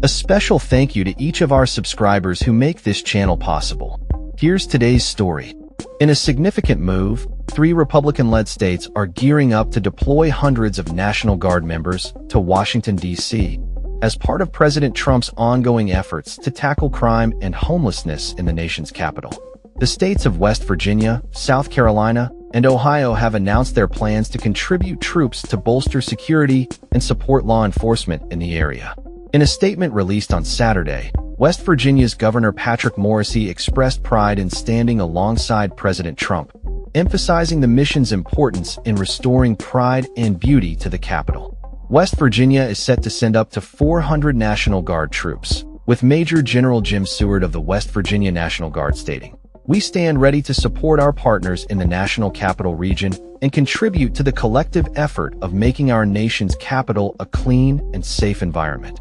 A special thank you to each of our subscribers who make this channel possible. Here's today's story. In a significant move, 3 Republican-led states are gearing up to deploy hundreds of National Guard members to Washington, D.C. as part of President Trump's ongoing efforts to tackle crime and homelessness in the nation's capital. The states of West Virginia, South Carolina, and Ohio have announced their plans to contribute troops to bolster security and support law enforcement in the area. In a statement released on Saturday, West Virginia's Governor Patrick Morrisey expressed pride in standing alongside President Trump, emphasizing the mission's importance in restoring pride and beauty to the capital. West Virginia is set to send up to 400 National Guard troops, with Major General Jim Seward of the West Virginia National Guard stating, "We stand ready to support our partners in the National Capital Region and contribute to the collective effort of making our nation's capital a clean and safe environment."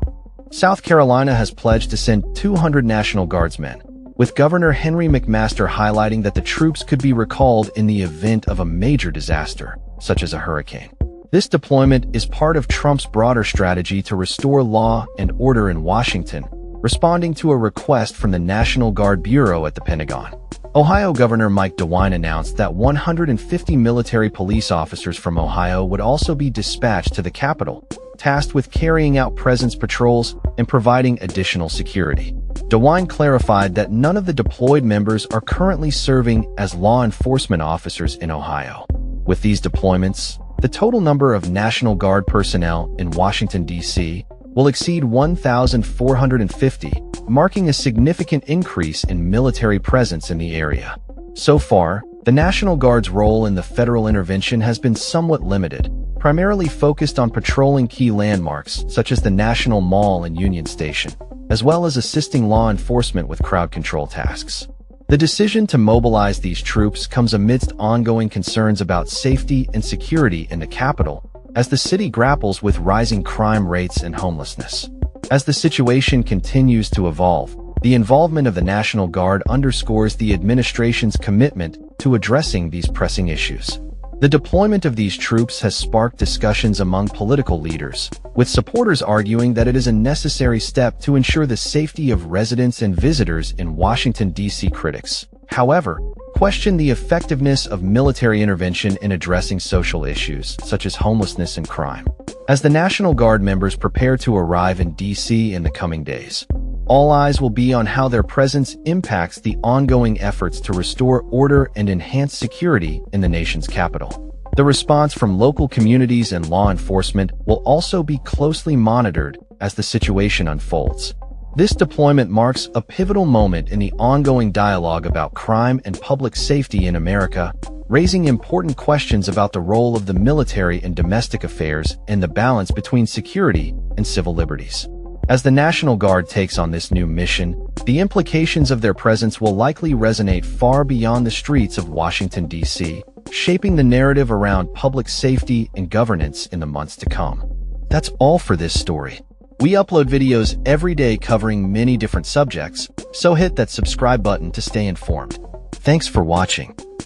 South Carolina has pledged to send 200 National Guardsmen, with Governor Henry McMaster highlighting that the troops could be recalled in the event of a major disaster, such as a hurricane. This deployment is part of Trump's broader strategy to restore law and order in Washington, responding to a request from the National Guard Bureau at the Pentagon. Ohio Governor Mike DeWine announced that 150 military police officers from Ohio would also be dispatched to the capital, tasked with carrying out presence patrols and providing additional security. DeWine clarified that none of the deployed members are currently serving as law enforcement officers in Ohio. With these deployments, the total number of National Guard personnel in Washington, D.C. will exceed 1,450, marking a significant increase in military presence in the area. So far, the National Guard's role in the federal intervention has been somewhat limited, primarily focused on patrolling key landmarks such as the National Mall and Union Station, as well as assisting law enforcement with crowd control tasks. The decision to mobilize these troops comes amidst ongoing concerns about safety and security in the capital, as the city grapples with rising crime rates and homelessness. As the situation continues to evolve, the involvement of the National Guard underscores the administration's commitment to addressing these pressing issues. The deployment of these troops has sparked discussions among political leaders, with supporters arguing that it is a necessary step to ensure the safety of residents and visitors in Washington, D.C. Critics, however, question the effectiveness of military intervention in addressing social issues such as homelessness and crime. As the National Guard members prepare to arrive in D.C. in the coming days, all eyes will be on how their presence impacts the ongoing efforts to restore order and enhance security in the nation's capital. The response from local communities and law enforcement will also be closely monitored as the situation unfolds. This deployment marks a pivotal moment in the ongoing dialogue about crime and public safety in America, raising important questions about the role of the military in domestic affairs and the balance between security and civil liberties. As the National Guard takes on this new mission, the implications of their presence will likely resonate far beyond the streets of Washington, D.C., shaping the narrative around public safety and governance in the months to come. That's all for this story. We upload videos every day covering many different subjects, so hit that subscribe button to stay informed. Thanks for watching.